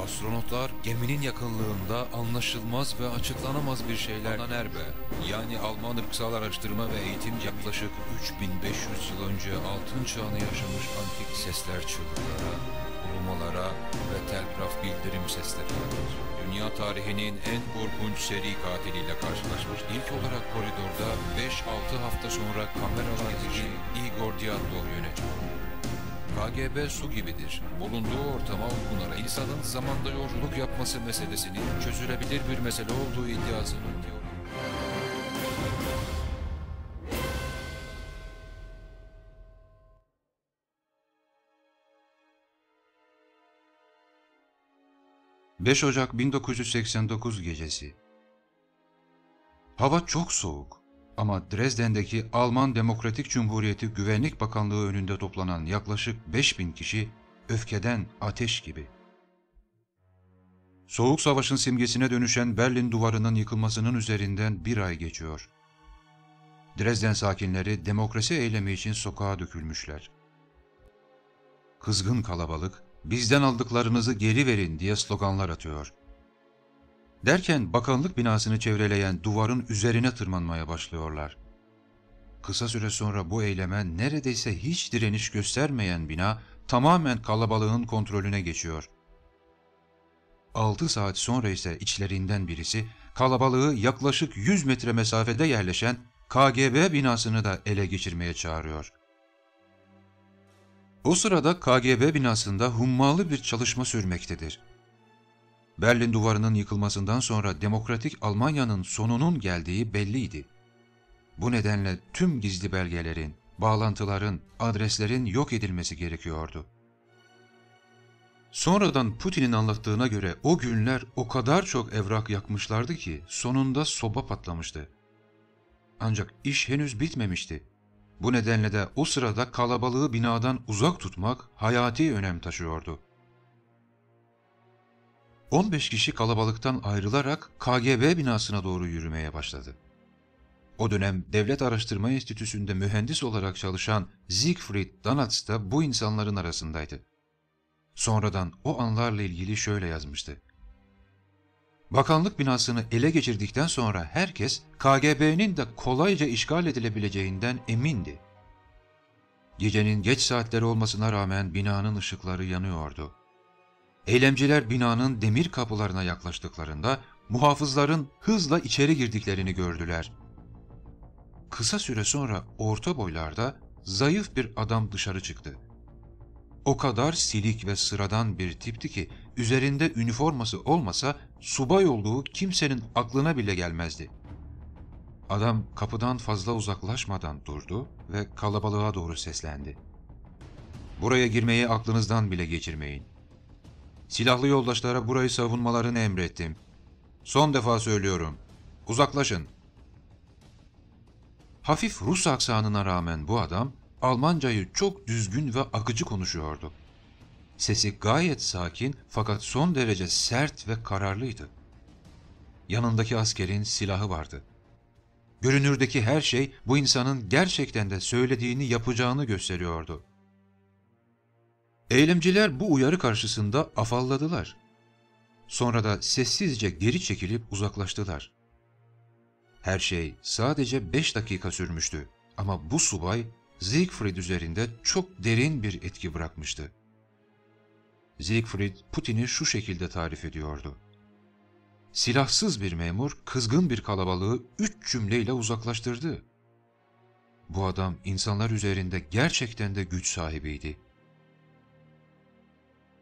Astronotlar geminin yakınlığında anlaşılmaz ve açıklanamaz bir şeylerden erbe, yani Alman ırksal araştırma ve eğitim yaklaşık 3500 yıl önce altın çağını yaşamış antik sesler çığlıklara, ulumalara ve telgraf bildirim sesleri vardır. Dünya tarihinin en korkunç seri katiliyle karşılaşmış. İlk olarak koridorda 5-6 hafta sonra kameralar için Igor Dyatlov yönetiyor. KGB su gibidir. Bulunduğu ortama uygunlara insanın zamanda yolculuk yapması meselesinin çözülebilir bir mesele olduğu iddiasının teori. ...5 Ocak 1989 gecesi. Hava çok soğuk ama Dresden'deki Alman Demokratik Cumhuriyeti Güvenlik Bakanlığı önünde toplanan yaklaşık 5000 kişi öfkeden ateş gibi. Soğuk Savaş'ın simgesine dönüşen Berlin Duvarı'nın yıkılmasının üzerinden bir ay geçiyor. Dresden sakinleri demokrasi eylemi için sokağa dökülmüşler. Kızgın kalabalık, "Bizden aldıklarınızı geri verin" diye sloganlar atıyor. Derken bakanlık binasını çevreleyen duvarın üzerine tırmanmaya başlıyorlar. Kısa süre sonra bu eyleme neredeyse hiç direniş göstermeyen bina tamamen kalabalığın kontrolüne geçiyor. 6 saat sonra ise içlerinden birisi kalabalığı yaklaşık 100 metre mesafede yerleşen KGB binasını da ele geçirmeye çağırıyor. O sırada KGB binasında hummalı bir çalışma sürmektedir. Berlin Duvarı'nın yıkılmasından sonra Demokratik Almanya'nın sonunun geldiği belliydi. Bu nedenle tüm gizli belgelerin, bağlantıların, adreslerin yok edilmesi gerekiyordu. Sonradan Putin'in anlattığına göre o günler o kadar çok evrak yakmışlardı ki sonunda soba patlamıştı. Ancak iş henüz bitmemişti. Bu nedenle de o sırada kalabalığı binadan uzak tutmak hayati önem taşıyordu. 15 kişi kalabalıktan ayrılarak KGB binasına doğru yürümeye başladı. O dönem Devlet Araştırma Enstitüsü'nde mühendis olarak çalışan Siegfried Danatz da bu insanların arasındaydı. Sonradan o anlarla ilgili şöyle yazmıştı: "Bakanlık binasını ele geçirdikten sonra herkes KGB'nin de kolayca işgal edilebileceğinden emindi. Gecenin geç saatleri olmasına rağmen binanın ışıkları yanıyordu. Eylemciler binanın demir kapılarına yaklaştıklarında muhafızların hızla içeri girdiklerini gördüler. Kısa süre sonra orta boylarda zayıf bir adam dışarı çıktı. O kadar silik ve sıradan bir tipti ki üzerinde üniforması olmasa subay olduğu kimsenin aklına bile gelmezdi. Adam kapıdan fazla uzaklaşmadan durdu ve kalabalığa doğru seslendi. Buraya girmeyi aklınızdan bile geçirmeyin. Silahlı yoldaşlara burayı savunmalarını emrettim. Son defa söylüyorum. Uzaklaşın." Hafif Rus aksanına rağmen bu adam Almancayı çok düzgün ve akıcı konuşuyordu. Sesi gayet sakin fakat son derece sert ve kararlıydı. Yanındaki askerin silahı vardı. Görünürdeki her şey bu insanın gerçekten de söylediğini yapacağını gösteriyordu. Eylemciler bu uyarı karşısında afalladılar. Sonra da sessizce geri çekilip uzaklaştılar. Her şey sadece 5 dakika sürmüştü ama bu subay Siegfried üzerinde çok derin bir etki bırakmıştı. Siegfried Putin'i şu şekilde tarif ediyordu: "Silahsız bir memur kızgın bir kalabalığı 3 cümleyle uzaklaştırdı." Bu adam insanlar üzerinde gerçekten de güç sahibiydi.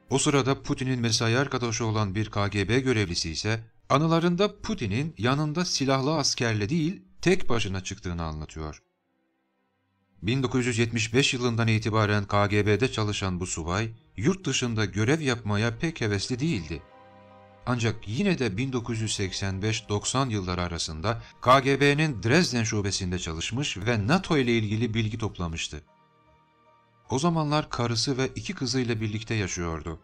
O sırada Putin'in mesai arkadaşı olan bir KGB görevlisi ise anılarında Putin'in yanında silahlı askerle değil tek başına çıktığını anlatıyor. 1975 yılından itibaren KGB'de çalışan bu subay yurt dışında görev yapmaya pek hevesli değildi. Ancak yine de 1985-90 yılları arasında KGB'nin Dresden şubesinde çalışmış ve NATO ile ilgili bilgi toplamıştı. O zamanlar karısı ve 2 kızıyla birlikte yaşıyordu.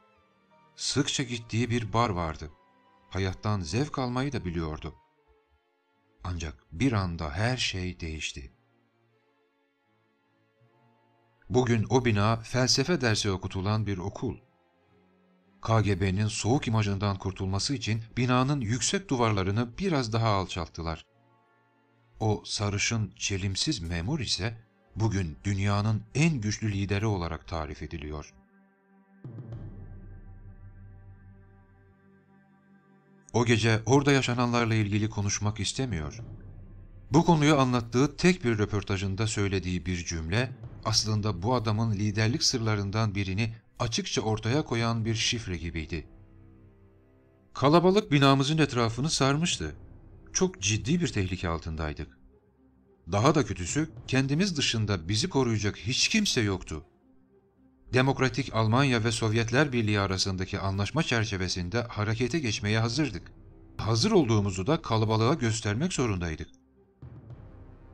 Sıkça gittiği bir bar vardı. Hayattan zevk almayı da biliyordu. Ancak bir anda her şey değişti. Bugün o bina felsefe dersi okutulan bir okul. KGB'nin soğuk imajından kurtulması için binanın yüksek duvarlarını biraz daha alçalttılar. O sarışın, çelimsiz memur ise bugün dünyanın en güçlü lideri olarak tarif ediliyor. O gece orada yaşananlarla ilgili konuşmak istemiyor. Bu konuyu anlattığı tek bir röportajında söylediği bir cümle, aslında bu adamın liderlik sırlarından birini açıkça ortaya koyan bir şifre gibiydi. Kalabalık binamızın etrafını sarmıştı. Çok ciddi bir tehlike altındaydık. Daha da kötüsü, kendimiz dışında bizi koruyacak hiç kimse yoktu. Demokratik Almanya ve Sovyetler Birliği arasındaki anlaşma çerçevesinde harekete geçmeye hazırdık. Hazır olduğumuzu da kalabalığa göstermek zorundaydık.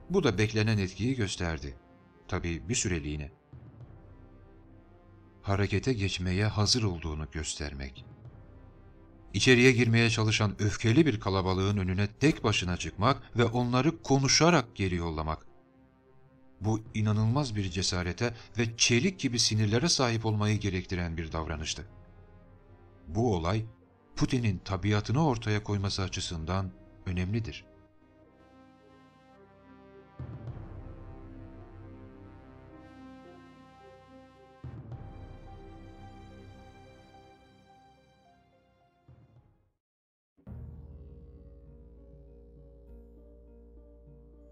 Bu da beklenen etkiyi gösterdi. Tabii bir süreliğine. Harekete geçmeye hazır olduğunu göstermek. İçeriye girmeye çalışan öfkeli bir kalabalığın önüne tek başına çıkmak ve onları konuşarak geri yollamak. Bu inanılmaz bir cesarete ve çelik gibi sinirlere sahip olmayı gerektiren bir davranıştı. Bu olay, Putin'in tabiatını ortaya koyması açısından önemlidir.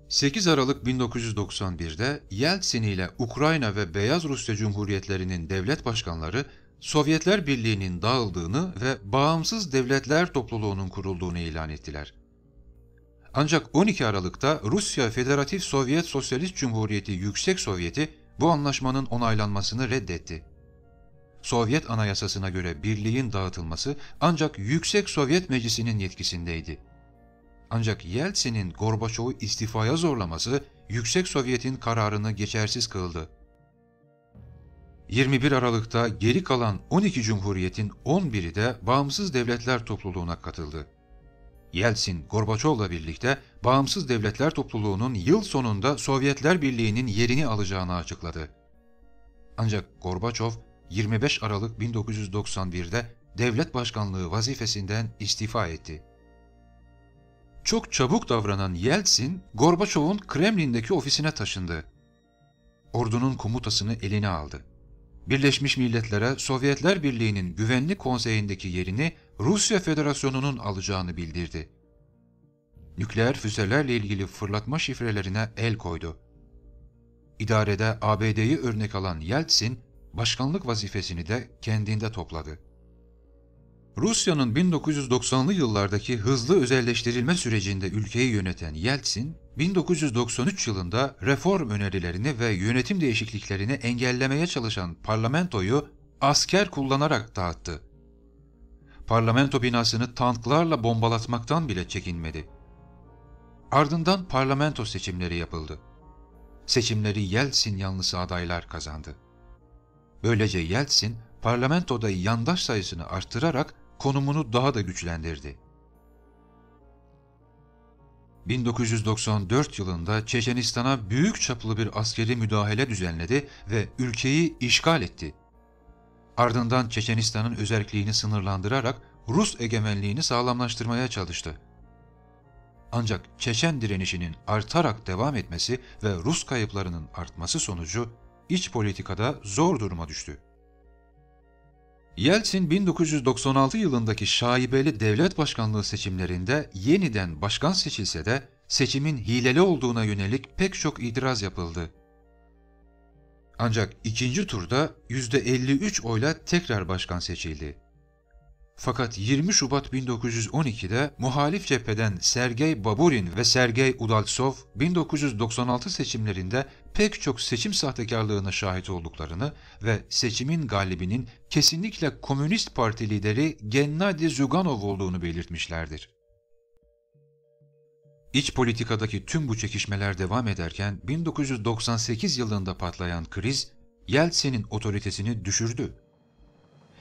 ...8 Aralık 1991'de Yeltsin ile Ukrayna ve Beyaz Rusya Cumhuriyetlerinin devlet başkanları Sovyetler Birliği'nin dağıldığını ve bağımsız devletler topluluğunun kurulduğunu ilan ettiler. Ancak 12 Aralık'ta Rusya Federatif Sovyet Sosyalist Cumhuriyeti Yüksek Sovyeti bu anlaşmanın onaylanmasını reddetti. Sovyet Anayasası'na göre birliğin dağıtılması ancak Yüksek Sovyet Meclisi'nin yetkisindeydi. Ancak Yeltsin'in Gorbaçov'u istifaya zorlaması Yüksek Sovyet'in kararını geçersiz kıldı. 21 Aralık'ta geri kalan 12 cumhuriyetin 11'i de bağımsız devletler topluluğuna katıldı. Yeltsin, Gorbaçov'la birlikte bağımsız devletler topluluğunun yıl sonunda Sovyetler Birliği'nin yerini alacağını açıkladı. Ancak Gorbaçov 25 Aralık 1991'de devlet başkanlığı vazifesinden istifa etti. Çok çabuk davranan Yeltsin, Gorbaçov'un Kremlin'deki ofisine taşındı. Ordunun komutasını eline aldı. Birleşmiş Milletler'e Sovyetler Birliği'nin Güvenlik Konseyi'ndeki yerini Rusya Federasyonu'nun alacağını bildirdi. Nükleer füzelerle ilgili fırlatma şifrelerine el koydu. İdarede ABD'yi örnek alan Yeltsin, başkanlık vazifesini de kendinde topladı. Rusya'nın 1990'lı yıllardaki hızlı özelleştirilme sürecinde ülkeyi yöneten Yeltsin, 1993 yılında reform önerilerini ve yönetim değişikliklerini engellemeye çalışan parlamentoyu asker kullanarak dağıttı. Parlamento binasını tanklarla bombalatmaktan bile çekinmedi. Ardından parlamento seçimleri yapıldı. Seçimleri Yeltsin yanlısı adaylar kazandı. Böylece Yeltsin, parlamentoda yandaş sayısını arttırarak konumunu daha da güçlendirdi. 1994 yılında Çeçenistan'a büyük çaplı bir askeri müdahale düzenledi ve ülkeyi işgal etti. Ardından Çeçenistan'ın özerkliğini sınırlandırarak Rus egemenliğini sağlamlaştırmaya çalıştı. Ancak Çeçen direnişinin artarak devam etmesi ve Rus kayıplarının artması sonucu iç politikada zor duruma düştü. Yeltsin 1996 yılındaki şaibeli devlet başkanlığı seçimlerinde yeniden başkan seçilse de seçimin hileli olduğuna yönelik pek çok itiraz yapıldı. Ancak ikinci turda %53 oyla tekrar başkan seçildi. Fakat 20 Şubat 1912'de muhalif cepheden Sergey Baburin ve Sergey Udaltsov 1996 seçimlerinde pek çok seçim sahtekarlığına şahit olduklarını ve seçimin galibinin kesinlikle Komünist Parti lideri Gennady Zyuganov olduğunu belirtmişlerdir. İç politikadaki tüm bu çekişmeler devam ederken 1998 yılında patlayan kriz Yeltsin'in otoritesini düşürdü.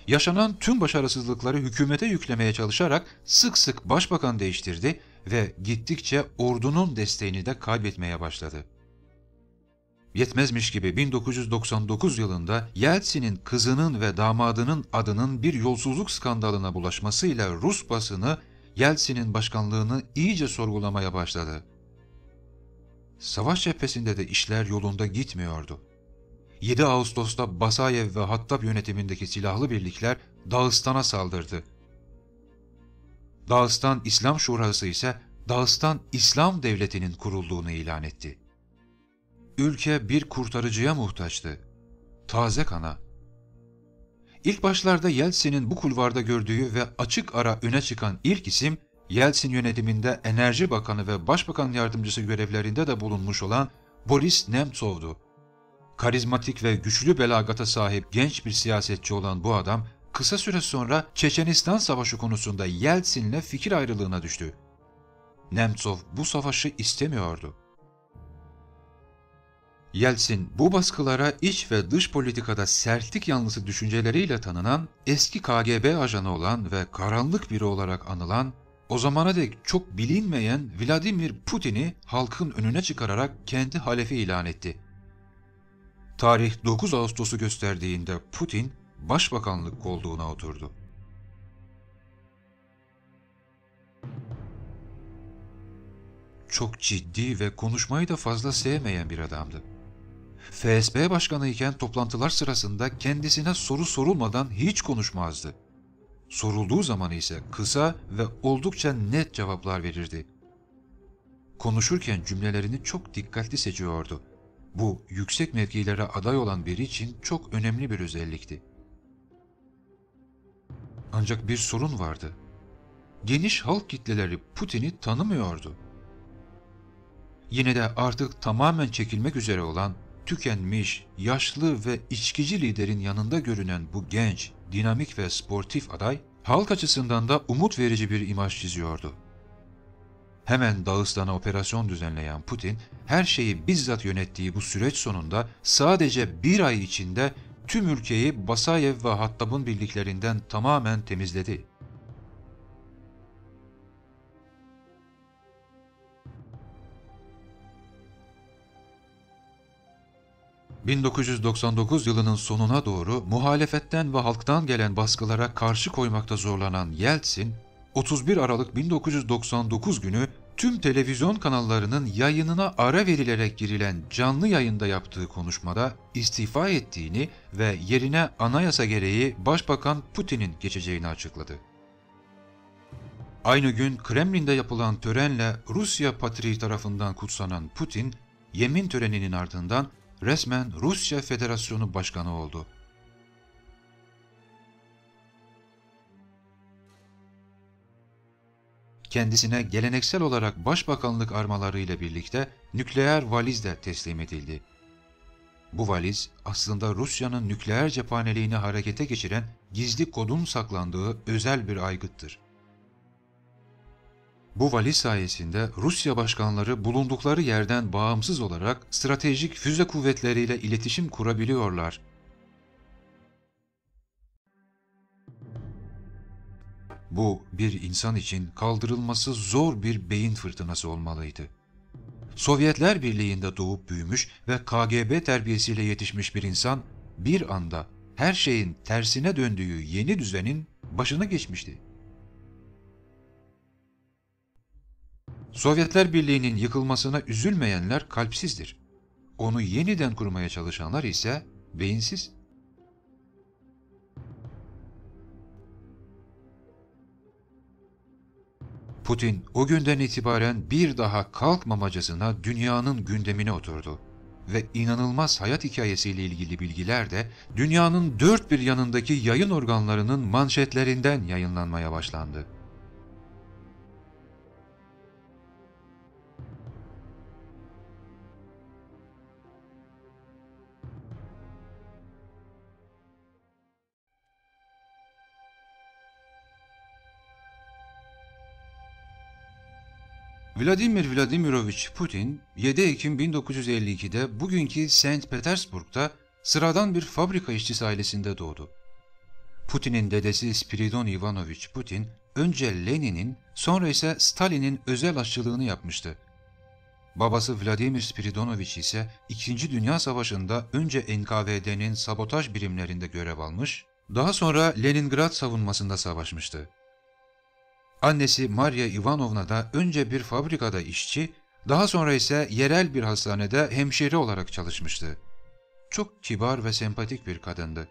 Yaşanan tüm başarısızlıkları hükümete yüklemeye çalışarak sık sık başbakan değiştirdi ve gittikçe ordunun desteğini de kaybetmeye başladı. Yetmezmiş gibi 1999 yılında Yeltsin'in kızının ve damadının adının bir yolsuzluk skandalına bulaşmasıyla Rus basını Yeltsin'in başkanlığını iyice sorgulamaya başladı. Savaş cephesinde de işler yolunda gitmiyordu. 7 Ağustos'ta Basayev ve Hattab yönetimindeki silahlı birlikler Dağıstan'a saldırdı. Dağıstan İslam Şurası ise Dağıstan İslam Devleti'nin kurulduğunu ilan etti. Ülke bir kurtarıcıya muhtaçtı. Taze kana. İlk başlarda Yeltsin'in bu kulvarda gördüğü ve açık ara öne çıkan ilk isim, Yeltsin yönetiminde Enerji Bakanı ve Başbakan Yardımcısı görevlerinde de bulunmuş olan Boris Nemtsov'du. Karizmatik ve güçlü belagata sahip genç bir siyasetçi olan bu adam, kısa süre sonra Çeçenistan Savaşı konusunda Yeltsin'le fikir ayrılığına düştü. Nemtsov bu savaşı istemiyordu. Yeltsin, bu baskılara iç ve dış politikada sertlik yanlısı düşünceleriyle tanınan, eski KGB ajanı olan ve karanlık biri olarak anılan, o zamana dek çok bilinmeyen Vladimir Putin'i halkın önüne çıkararak kendi halefi ilan etti. Tarih 9 Ağustos'u gösterdiğinde Putin, başbakanlık koltuğuna oturdu. Çok ciddi ve konuşmayı da fazla sevmeyen bir adamdı. FSB başkanı iken toplantılar sırasında kendisine soru sorulmadan hiç konuşmazdı. Sorulduğu zaman ise kısa ve oldukça net cevaplar verirdi. Konuşurken cümlelerini çok dikkatli seçiyordu. Bu yüksek mevkilere aday olan biri için çok önemli bir özellikti. Ancak bir sorun vardı. Geniş halk kitleleri Putin'i tanımıyordu. Yine de artık tamamen çekilmek üzere olan, tükenmiş, yaşlı ve içkici liderin yanında görünen bu genç, dinamik ve sportif aday, halk açısından da umut verici bir imaj çiziyordu. Hemen Dağıstan'a operasyon düzenleyen Putin, her şeyi bizzat yönettiği bu süreç sonunda sadece bir ay içinde tüm ülkeyi Basayev ve Hattab'ın birliklerinden tamamen temizledi. ...1999 yılının sonuna doğru muhalefetten ve halktan gelen baskılara karşı koymakta zorlanan Yeltsin, 31 Aralık 1999 günü tüm televizyon kanallarının yayınına ara verilerek girilen canlı yayında yaptığı konuşmada istifa ettiğini ve yerine anayasa gereği Başbakan Putin'in geçeceğini açıkladı. Aynı gün Kremlin'de yapılan törenle Rusya Patriği tarafından kutsanan Putin, yemin töreninin ardından resmen Rusya Federasyonu Başkanı oldu. Kendisine geleneksel olarak başbakanlık armalarıyla birlikte nükleer valiz de teslim edildi. Bu valiz aslında Rusya'nın nükleer cephaneliğini harekete geçiren gizli kodun saklandığı özel bir aygıttır. Bu valiz sayesinde Rusya başkanları bulundukları yerden bağımsız olarak stratejik füze kuvvetleriyle iletişim kurabiliyorlar. Bu bir insan için kaldırılması zor bir beyin fırtınası olmalıydı. Sovyetler Birliği'nde doğup büyümüş ve KGB terbiyesiyle yetişmiş bir insan bir anda her şeyin tersine döndüğü yeni düzenin başına geçmişti. Sovyetler Birliği'nin yıkılmasına üzülmeyenler kalpsizdir. Onu yeniden kurmaya çalışanlar ise beyinsiz. Putin o günden itibaren bir daha kalkmamacasına dünyanın gündemine oturdu ve inanılmaz hayat hikayesiyle ilgili bilgiler de dünyanın dört bir yanındaki yayın organlarının manşetlerinden yayınlanmaya başlandı. Vladimir Vladimirovich Putin, 7 Ekim 1952'de bugünkü St. Petersburg'da sıradan bir fabrika işçisi ailesinde doğdu. Putin'in dedesi Spiridon Ivanovich Putin, önce Lenin'in, sonra ise Stalin'in özel aşçılığını yapmıştı. Babası Vladimir Spiridonovich ise 2. Dünya Savaşı'nda önce NKVD'nin sabotaj birimlerinde görev almış, daha sonra Leningrad savunmasında savaşmıştı. Annesi Maria Ivanovna da önce bir fabrikada işçi, daha sonra ise yerel bir hastanede hemşire olarak çalışmıştı. Çok kibar ve sempatik bir kadındı.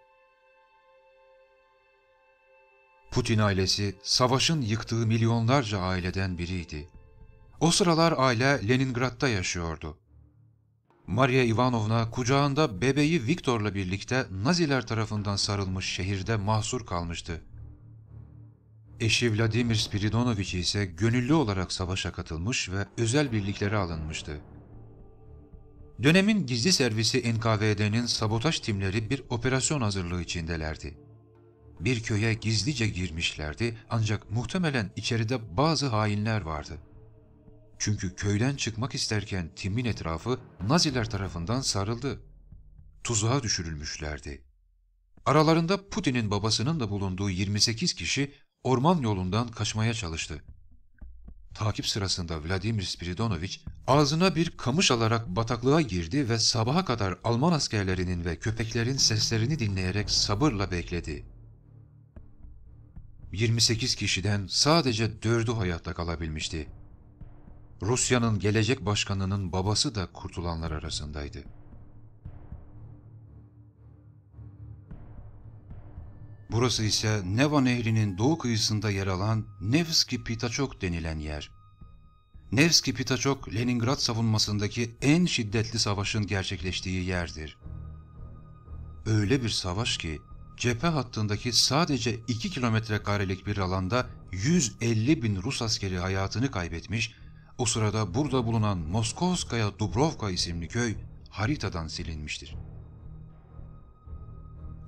Putin ailesi savaşın yıktığı milyonlarca aileden biriydi. O sıralar aile Leningrad'da yaşıyordu. Maria Ivanovna kucağında bebeği Viktor'la birlikte Naziler tarafından sarılmış şehirde mahsur kalmıştı. Eşi Vladimir Spiridonovich ise gönüllü olarak savaşa katılmış ve özel birliklere alınmıştı. Dönemin gizli servisi NKVD'nin sabotaj timleri bir operasyon hazırlığı içindelerdi. Bir köye gizlice girmişlerdi ancak muhtemelen içeride bazı hainler vardı. Çünkü köyden çıkmak isterken timin etrafı Naziler tarafından sarıldı. Tuzağa düşürülmüşlerdi. Aralarında Putin'in babasının da bulunduğu 28 kişi orman yolundan kaçmaya çalıştı. Takip sırasında Vladimir Spiridonovich ağzına bir kamış alarak bataklığa girdi ve sabaha kadar Alman askerlerinin ve köpeklerin seslerini dinleyerek sabırla bekledi. 28 kişiden sadece 4'ü hayatta kalabilmişti. Rusya'nın gelecek başkanının babası da kurtulanlar arasındaydı. Burası ise Neva Nehri'nin doğu kıyısında yer alan Nevski Pitaçok denilen yer. Nevski Pitaçok, Leningrad savunmasındaki en şiddetli savaşın gerçekleştiği yerdir. Öyle bir savaş ki, cephe hattındaki sadece 2 kilometre karelik bir alanda 150 bin Rus askeri hayatını kaybetmiş, o sırada burada bulunan Moskovskaya Dubrovka isimli köy haritadan silinmiştir.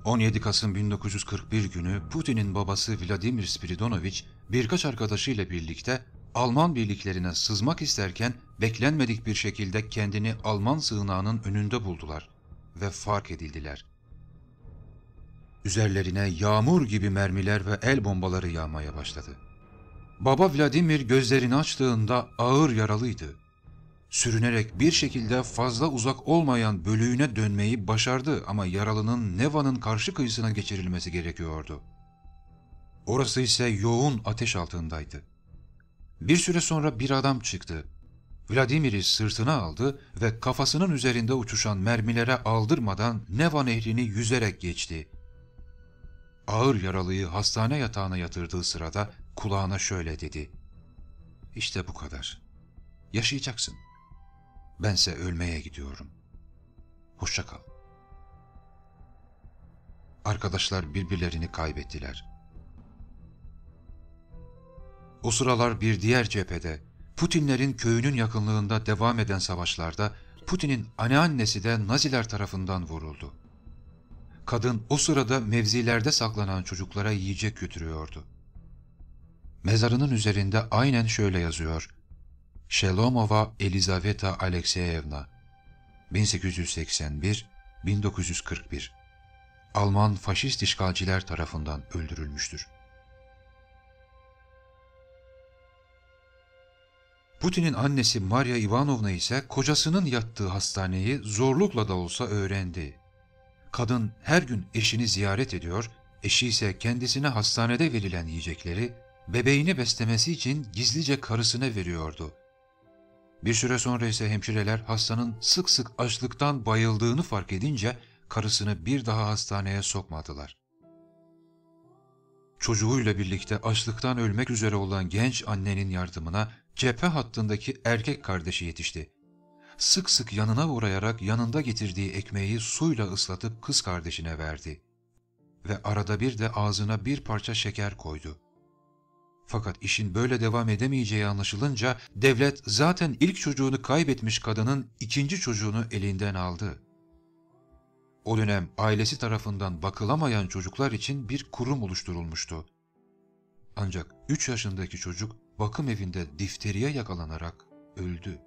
17 Kasım 1941 günü Putin'in babası Vladimir Spiridonovich birkaç arkadaşıyla birlikte Alman birliklerine sızmak isterken beklenmedik bir şekilde kendini Alman sığınağının önünde buldular ve fark edildiler. Üzerlerine yağmur gibi mermiler ve el bombaları yağmaya başladı. Baba Vladimir gözlerini açtığında ağır yaralıydı. Sürünerek bir şekilde fazla uzak olmayan bölüğüne dönmeyi başardı ama yaralının Neva'nın karşı kıyısına geçirilmesi gerekiyordu. Orası ise yoğun ateş altındaydı. Bir süre sonra bir adam çıktı. Vladimir'i sırtına aldı ve kafasının üzerinde uçuşan mermilere aldırmadan Neva nehrini yüzerek geçti. Ağır yaralıyı hastane yatağına yatırdığı sırada kulağına şöyle dedi: "İşte bu kadar. Yaşayacaksın. Bense ölmeye gidiyorum. Hoşça kal." Arkadaşlar birbirlerini kaybettiler. O sıralar bir diğer cephede, Putinlerin köyünün yakınlığında devam eden savaşlarda Putin'in anneannesi de Naziler tarafından vuruldu. Kadın o sırada mevzilerde saklanan çocuklara yiyecek götürüyordu. Mezarının üzerinde aynen şöyle yazıyor: Shelomova Elizaveta Alexeyevna, 1881-1941, Alman faşist işgalciler tarafından öldürülmüştür. Putin'in annesi Maria Ivanovna ise kocasının yattığı hastaneyi zorlukla da olsa öğrendi. Kadın her gün eşini ziyaret ediyor, eşi ise kendisine hastanede verilen yiyecekleri bebeğini beslemesi için gizlice karısına veriyordu. Bir süre sonra ise hemşireler hastanın sık sık açlıktan bayıldığını fark edince karısını bir daha hastaneye sokmadılar. Çocuğuyla birlikte açlıktan ölmek üzere olan genç annenin yardımına cephe hattındaki erkek kardeşi yetişti. Sık sık yanına uğrayarak yanında getirdiği ekmeği suyla ıslatıp kız kardeşine verdi. Ve arada bir de ağzına bir parça şeker koydu. Fakat işin böyle devam edemeyeceği anlaşılınca devlet zaten ilk çocuğunu kaybetmiş kadının ikinci çocuğunu elinden aldı. O dönem ailesi tarafından bakılamayan çocuklar için bir kurum oluşturulmuştu. Ancak 3 yaşındaki çocuk bakım evinde difteriye yakalanarak öldü.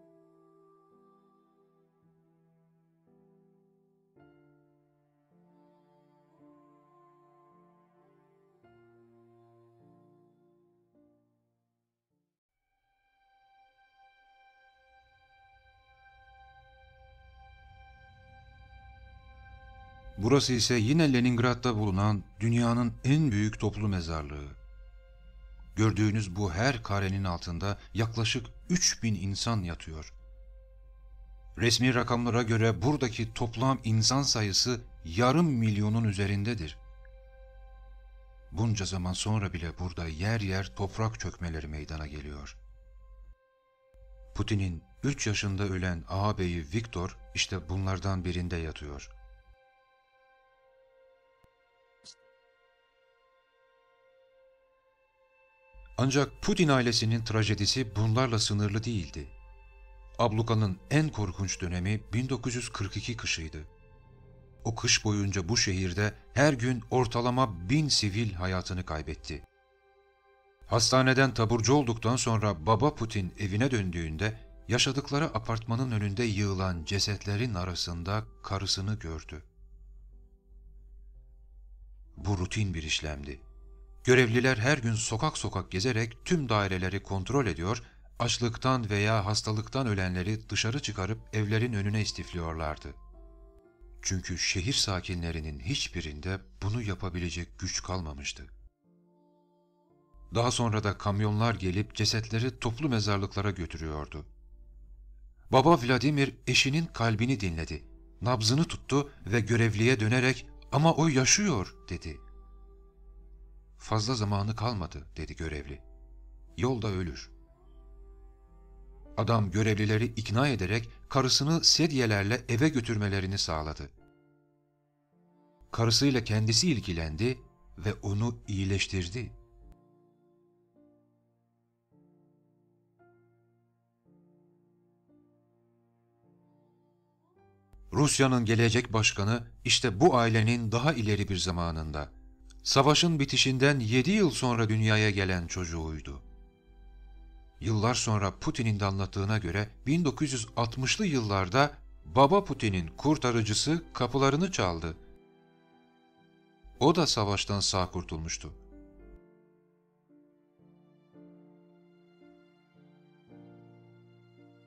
Burası ise yine Leningrad'da bulunan dünyanın en büyük toplu mezarlığı. Gördüğünüz bu her karenin altında yaklaşık 3000 insan yatıyor. Resmi rakamlara göre buradaki toplam insan sayısı 500.000'in üzerindedir. Bunca zaman sonra bile burada yer yer toprak çökmeleri meydana geliyor. Putin'in 3 yaşında ölen ağabeyi Viktor işte bunlardan birinde yatıyor. Ancak Putin ailesinin trajedisi bunlarla sınırlı değildi. Ablukanın en korkunç dönemi 1942 kışıydı. O kış boyunca bu şehirde her gün ortalama 1000 sivil hayatını kaybetti. Hastaneden taburcu olduktan sonra baba Putin evine döndüğünde yaşadıkları apartmanın önünde yığılan cesetlerin arasında karısını gördü. Bu rutin bir işlemdi. Görevliler her gün sokak sokak gezerek tüm daireleri kontrol ediyor, açlıktan veya hastalıktan ölenleri dışarı çıkarıp evlerin önüne istifliyorlardı. Çünkü şehir sakinlerinin hiçbirinde bunu yapabilecek güç kalmamıştı. Daha sonra da kamyonlar gelip cesetleri toplu mezarlıklara götürüyordu. Baba Vladimir eşinin kalbini dinledi, nabzını tuttu ve görevliye dönerek "Ama o yaşıyor," dedi. "Fazla zamanı kalmadı," dedi görevli. "Yolda ölür." Adam görevlileri ikna ederek karısını sedyelerle eve götürmelerini sağladı. Karısıyla kendisi ilgilendi ve onu iyileştirdi. Rusya'nın gelecek başkanı işte bu ailenin daha ileri bir zamanında, savaşın bitişinden 7 yıl sonra dünyaya gelen çocuğuydu. Yıllar sonra Putin'in de anlattığına göre 1960'lı yıllarda baba Putin'in kurtarıcısı kapılarını çaldı. O da savaştan sağ kurtulmuştu.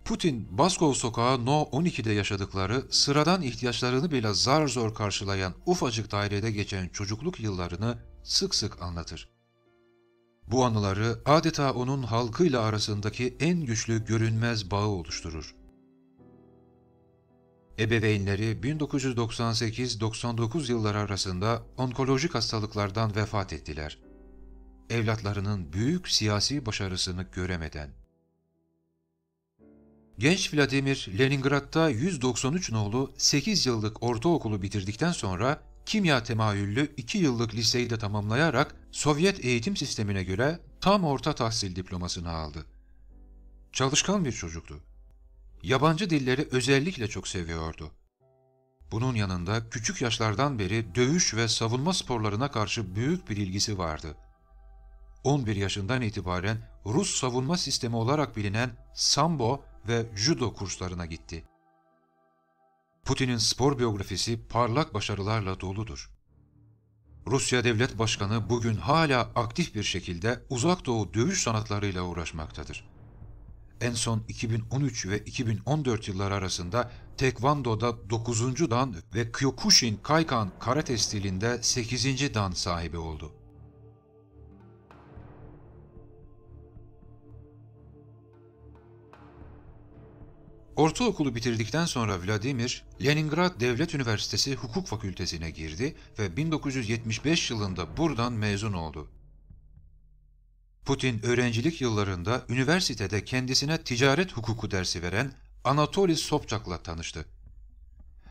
Putin, Baskov Sokağı No 12'de yaşadıkları, sıradan ihtiyaçlarını bile zar zor karşılayan ufacık dairede geçen çocukluk yıllarını sık sık anlatır. Bu anıları adeta onun halkıyla arasındaki en güçlü görünmez bağı oluşturur. Ebeveynleri 1998-99 yılları arasında onkolojik hastalıklardan vefat ettiler. Evlatlarının büyük siyasi başarısını göremeden. Genç Vladimir, Leningrad'da 193 nolu 8 yıllık ortaokulu bitirdikten sonra kimya temayüllü 2 yıllık liseyi de tamamlayarak Sovyet eğitim sistemine göre tam orta tahsil diplomasını aldı. Çalışkan bir çocuktu. Yabancı dilleri özellikle çok seviyordu. Bunun yanında küçük yaşlardan beri dövüş ve savunma sporlarına karşı büyük bir ilgisi vardı. 11 yaşından itibaren Rus savunma sistemi olarak bilinen Sambo ve Judo kurslarına gitti. Putin'in spor biyografisi parlak başarılarla doludur. Rusya Devlet Başkanı bugün hala aktif bir şekilde Uzak Doğu dövüş sanatlarıyla uğraşmaktadır. En son 2013 ve 2014 yılları arasında Tekvando'da 9. dan ve Kyokushin Kaikan karate stilinde 8. dan sahibi oldu. Ortaokulu bitirdikten sonra Vladimir, Leningrad Devlet Üniversitesi Hukuk Fakültesine girdi ve 1975 yılında buradan mezun oldu. Putin öğrencilik yıllarında üniversitede kendisine ticaret hukuku dersi veren Anatoly Sobchak'la tanıştı.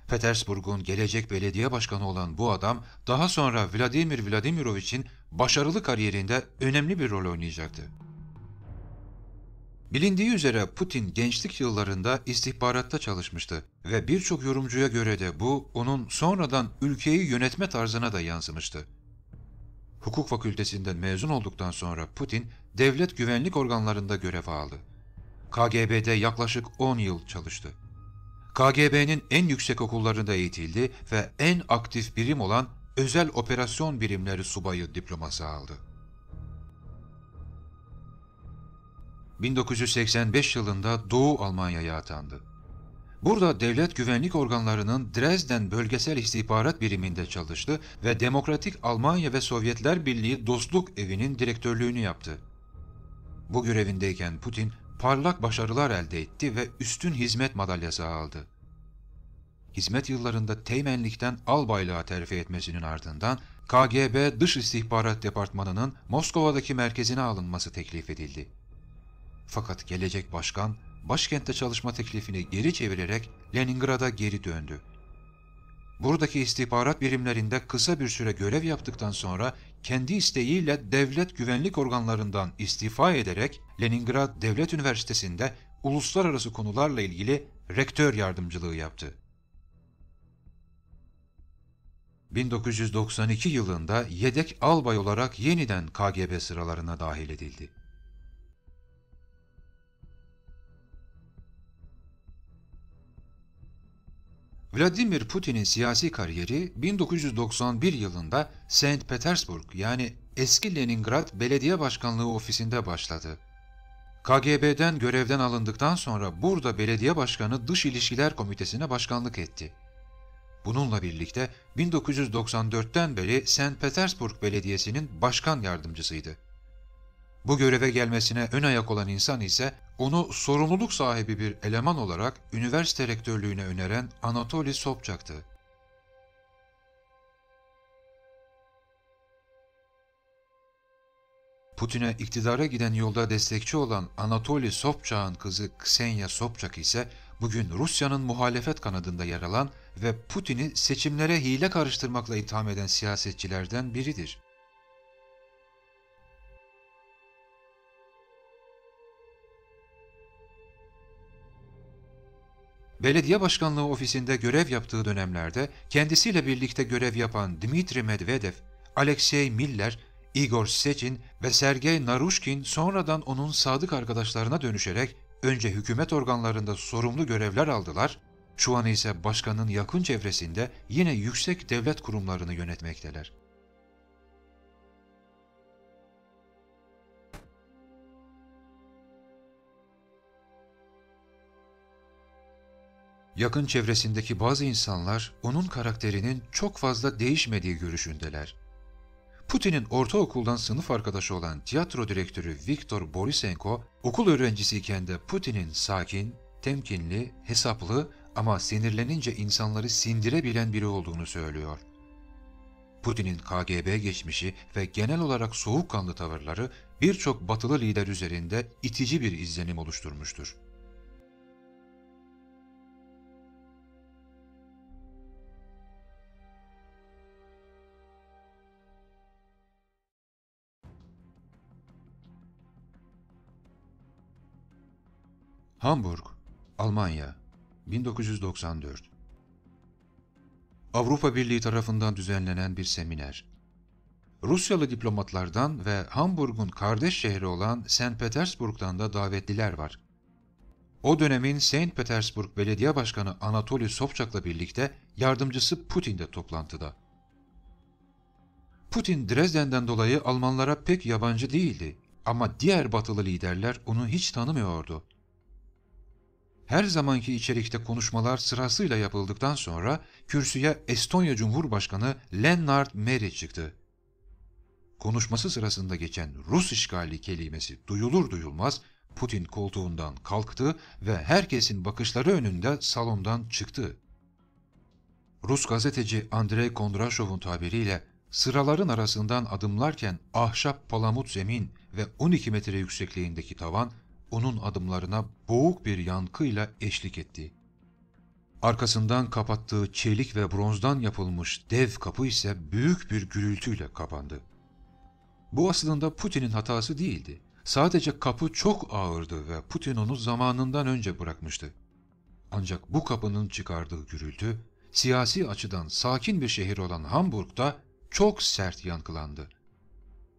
Petersburg'un gelecek belediye başkanı olan bu adam daha sonra Vladimir Vladimirovich'in başarılı kariyerinde önemli bir rol oynayacaktı. Bilindiği üzere Putin gençlik yıllarında istihbaratta çalışmıştı ve birçok yorumcuya göre de bu onun sonradan ülkeyi yönetme tarzına da yansımıştı. Hukuk fakültesinden mezun olduktan sonra Putin devlet güvenlik organlarında görev aldı. KGB'de yaklaşık 10 yıl çalıştı. KGB'nin en yüksek okullarında eğitildi ve en aktif birim olan Özel Operasyon Birimleri Subayı diploması aldı. 1985 yılında Doğu Almanya'ya atandı. Burada devlet güvenlik organlarının Dresden Bölgesel İstihbarat Biriminde çalıştı ve Demokratik Almanya ve Sovyetler Birliği Dostluk Evi'nin direktörlüğünü yaptı. Bu görevindeyken Putin parlak başarılar elde etti ve üstün hizmet madalyası aldı. Hizmet yıllarında teğmenlikten albaylığa terfi etmesinin ardından KGB Dış İstihbarat Departmanı'nın Moskova'daki merkezine alınması teklif edildi. Fakat gelecek başkan, başkentte çalışma teklifini geri çevirerek Leningrad'a geri döndü. Buradaki istihbarat birimlerinde kısa bir süre görev yaptıktan sonra kendi isteğiyle devlet güvenlik organlarından istifa ederek Leningrad Devlet Üniversitesi'nde uluslararası konularla ilgili rektör yardımcılığı yaptı. 1992 yılında yedek albay olarak yeniden KGB sıralarına dahil edildi. Vladimir Putin'in siyasi kariyeri 1991 yılında St. Petersburg yani eski Leningrad Belediye Başkanlığı ofisinde başladı. KGB'den görevden alındıktan sonra burada belediye başkanı Dış İlişkiler Komitesi'ne başkanlık etti. Bununla birlikte 1994'ten beri St. Petersburg Belediyesi'nin başkan yardımcısıydı. Bu göreve gelmesine ön ayak olan insan ise onu sorumluluk sahibi bir eleman olarak üniversite rektörlüğüne öneren Anatoly Sobchak'tı. Putin'e iktidara giden yolda destekçi olan Anatoly Sobchak'ın kızı Ksenia Sobchak ise bugün Rusya'nın muhalefet kanadında yer alan ve Putin'i seçimlere hile karıştırmakla itham eden siyasetçilerden biridir. Belediye başkanlığı ofisinde görev yaptığı dönemlerde kendisiyle birlikte görev yapan Dmitri Medvedev, Alexey Miller, Igor Sechin ve Sergey Narushkin sonradan onun sadık arkadaşlarına dönüşerek önce hükümet organlarında sorumlu görevler aldılar, şu an ise başkanın yakın çevresinde yine yüksek devlet kurumlarını yönetmekteler. Yakın çevresindeki bazı insanlar onun karakterinin çok fazla değişmediği görüşündeler. Putin'in ortaokuldan sınıf arkadaşı olan tiyatro direktörü Viktor Borisenko, okul öğrencisiyken de Putin'in sakin, temkinli, hesaplı ama sinirlenince insanları sindirebilen biri olduğunu söylüyor. Putin'in KGB geçmişi ve genel olarak soğukkanlı tavırları birçok batılı lider üzerinde itici bir izlenim oluşturmuştur. Hamburg, Almanya, 1994. Avrupa Birliği tarafından düzenlenen bir seminer. Rusyalı diplomatlardan ve Hamburg'un kardeş şehri olan St. Petersburg'dan da davetliler var. O dönemin St. Petersburg Belediye Başkanı Anatoly Sobchak'la birlikte yardımcısı Putin de toplantıda. Putin Dresden'den dolayı Almanlara pek yabancı değildi ama diğer batılı liderler onu hiç tanımıyordu. Her zamanki içerikte konuşmalar sırasıyla yapıldıktan sonra kürsüye Estonya Cumhurbaşkanı Lennart Meri çıktı. Konuşması sırasında geçen Rus işgali kelimesi duyulur duyulmaz Putin koltuğundan kalktı ve herkesin bakışları önünde salondan çıktı. Rus gazeteci Andrei Kondrashov'un tabiriyle sıraların arasından adımlarken ahşap palamut zemin ve 12 metre yüksekliğindeki tavan onun adımlarına boğuk bir yankıyla eşlik etti. Arkasından kapattığı çelik ve bronzdan yapılmış dev kapı ise büyük bir gürültüyle kapandı. Bu aslında Putin'in hatası değildi. Sadece kapı çok ağırdı ve Putin onu zamanından önce bırakmıştı. Ancak bu kapının çıkardığı gürültü, siyasi açıdan sakin bir şehir olan Hamburg'da çok sert yankılandı.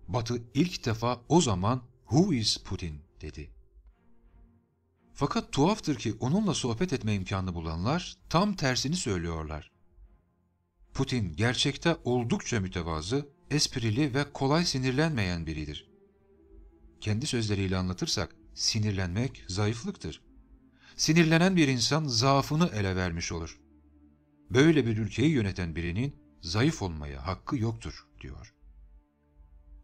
Batı ilk defa o zaman "Who is Putin?" dedi. Fakat tuhaftır ki onunla sohbet etme imkanı bulanlar tam tersini söylüyorlar. Putin gerçekte oldukça mütevazı, esprili ve kolay sinirlenmeyen biridir. Kendi sözleriyle anlatırsak sinirlenmek zayıflıktır. sinirlenen bir insan zaafını ele vermiş olur. Böyle bir ülkeyi yöneten birinin zayıf olmaya hakkı yoktur, diyor.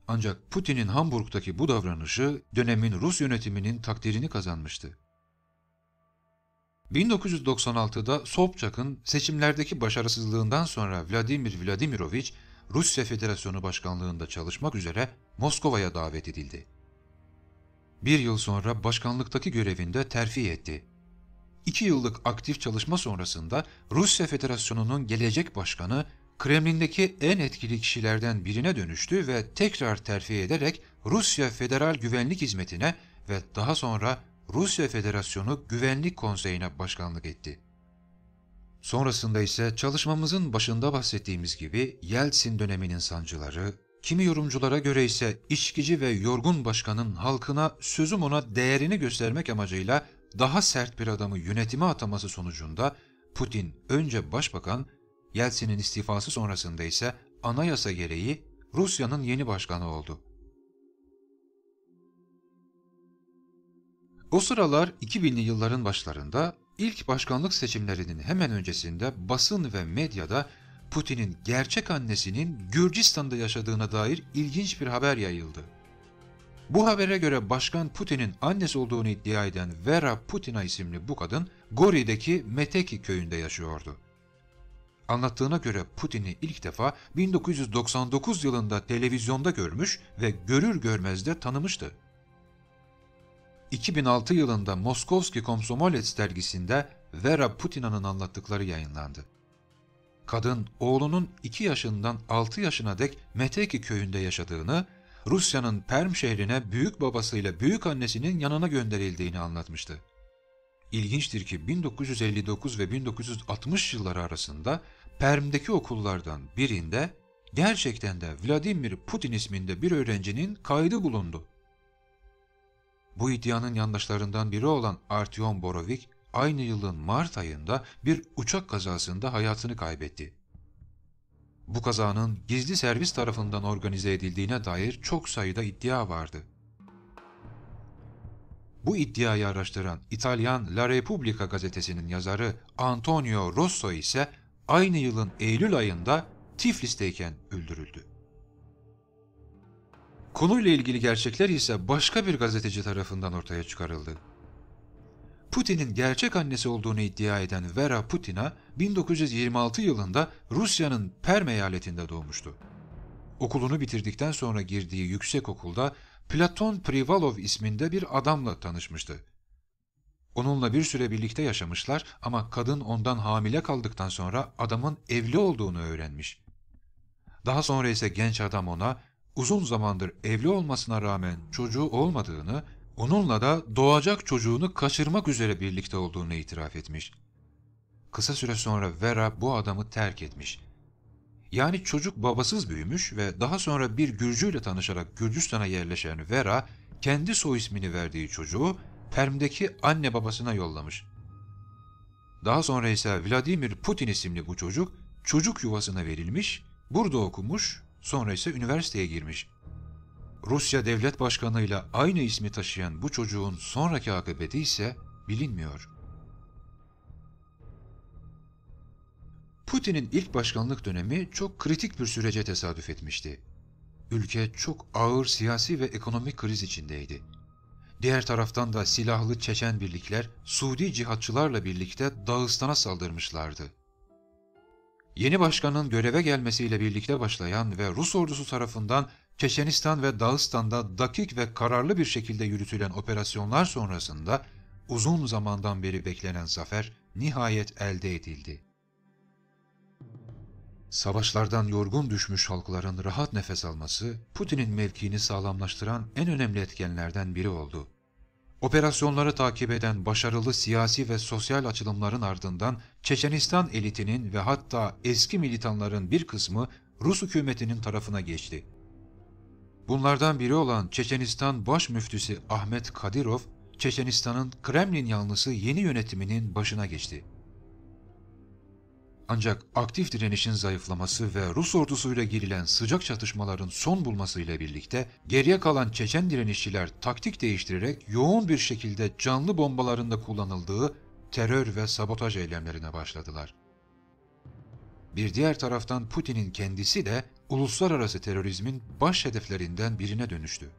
Ancak Putin'in Hamburg'daki bu davranışı dönemin Rus yönetiminin takdirini kazanmıştı. 1996'da Sobchak'ın seçimlerdeki başarısızlığından sonra Vladimir Vladimirovich, Rusya Federasyonu Başkanlığı'nda çalışmak üzere Moskova'ya davet edildi. Bir yıl sonra başkanlıktaki görevinde terfi etti. 2 yıllık aktif çalışma sonrasında Rusya Federasyonu'nun gelecek başkanı, Kremlin'deki en etkili kişilerden birine dönüştü ve tekrar terfi ederek Rusya Federal Güvenlik Hizmeti'ne ve daha sonra Rusya Federasyonu Güvenlik Konseyi'ne başkanlık etti. Sonrasında ise çalışmamızın başında bahsettiğimiz gibi Yeltsin döneminin sancıları, kimi yorumculara göre ise içkici ve yorgun başkanın halkına sözüm ona değerini göstermek amacıyla daha sert bir adamı yönetime ataması sonucunda Putin önce başbakan, Yeltsin'in istifası sonrasında ise anayasa gereği Rusya'nın yeni başkanı oldu. O sıralar 2000'li yılların başlarında ilk başkanlık seçimlerinin hemen öncesinde basın ve medyada Putin'in gerçek annesinin Gürcistan'da yaşadığına dair ilginç bir haber yayıldı. Bu habere göre Başkan Putin'in annesi olduğunu iddia eden Vera Putina isimli bu kadın Gori'deki Meteki köyünde yaşıyordu. Anlattığına göre Putin'i ilk defa 1999 yılında televizyonda görmüş ve görür görmez de tanımıştı. 2006 yılında Moskovski Komsomolets dergisinde Vera Putina'nın anlattıkları yayınlandı. Kadın oğlunun 2 yaşından 6 yaşına dek Meteki köyünde yaşadığını, Rusya'nın Perm şehrine büyük babasıyla büyük annesinin yanına gönderildiğini anlatmıştı. İlginçtir ki 1959 ve 1960 yılları arasında Perm'deki okullardan birinde gerçekten de Vladimir Putin isminde bir öğrencinin kaydı bulundu. Bu iddianın yandaşlarından biri olan Artyom Borovik, aynı yılın Mart ayında bir uçak kazasında hayatını kaybetti. Bu kazanın gizli servis tarafından organize edildiğine dair çok sayıda iddia vardı. Bu iddiayı araştıran İtalyan La Repubblica gazetesinin yazarı Antonio Rosso ise aynı yılın Eylül ayında Tiflis'teyken öldürüldü. Konuyla ilgili gerçekler ise başka bir gazeteci tarafından ortaya çıkarıldı. Putin'in gerçek annesi olduğunu iddia eden Vera Putina, 1926 yılında Rusya'nın Perm eyaletinde doğmuştu. Okulunu bitirdikten sonra girdiği yüksekokulda Platon Privalov isminde bir adamla tanışmıştı. Onunla bir süre birlikte yaşamışlar ama kadın ondan hamile kaldıktan sonra adamın evli olduğunu öğrenmiş. Daha sonra ise genç adam ona uzun zamandır evli olmasına rağmen çocuğu olmadığını, onunla da doğacak çocuğunu kaçırmak üzere birlikte olduğunu itiraf etmiş. Kısa süre sonra Vera bu adamı terk etmiş. Yani çocuk babasız büyümüş ve daha sonra bir Gürcüyle tanışarak Gürcistan'a yerleşen Vera, kendi soy ismini verdiği çocuğu Perm'deki anne babasına yollamış. Daha sonra ise Vladimir Putin isimli bu çocuk yuvasına verilmiş, burada okumuş, sonra ise üniversiteye girmiş. Rusya devlet başkanıyla aynı ismi taşıyan bu çocuğun sonraki akıbeti ise bilinmiyor. Putin'in ilk başkanlık dönemi çok kritik bir sürece tesadüf etmişti. Ülke çok ağır siyasi ve ekonomik kriz içindeydi. Diğer taraftan da silahlı Çeçen birlikler Suudi cihatçılarla birlikte Dağıstan'a saldırmışlardı. Yeni başkanın göreve gelmesiyle birlikte başlayan ve Rus ordusu tarafından Çeçenistan ve Dağıstan'da dakik ve kararlı bir şekilde yürütülen operasyonlar sonrasında uzun zamandan beri beklenen zafer nihayet elde edildi. Savaşlardan yorgun düşmüş halkların rahat nefes alması, Putin'in mevkiini sağlamlaştıran en önemli etkenlerden biri oldu. Operasyonları takip eden başarılı siyasi ve sosyal açılımların ardından Çeçenistan elitinin ve hatta eski militanların bir kısmı Rus hükümetinin tarafına geçti. Bunlardan biri olan Çeçenistan Baş Müftüsü Ahmet Kadirov, Çeçenistan'ın Kremlin yanlısı yeni yönetiminin başına geçti. Ancak aktif direnişin zayıflaması ve Rus ordusuyla girilen sıcak çatışmaların son bulmasıyla birlikte geriye kalan Çeçen direnişçiler taktik değiştirerek yoğun bir şekilde canlı bombalarında kullanıldığı terör ve sabotaj eylemlerine başladılar. Bir diğer taraftan Putin'in kendisi de uluslararası terörizmin baş hedeflerinden birine dönüştü.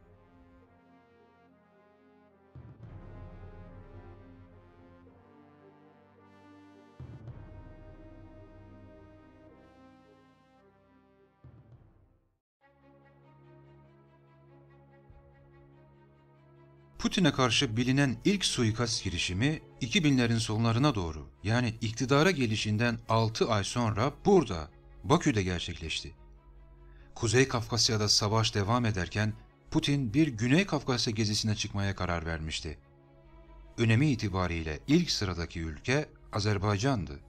Putin'e karşı bilinen ilk suikast girişimi 2000'lerin sonlarına doğru, yani iktidara gelişinden 6 ay sonra burada, Bakü'de gerçekleşti. Kuzey Kafkasya'da savaş devam ederken Putin bir Güney Kafkasya gezisine çıkmaya karar vermişti. Önemi itibariyle ilk sıradaki ülke Azerbaycan'dı.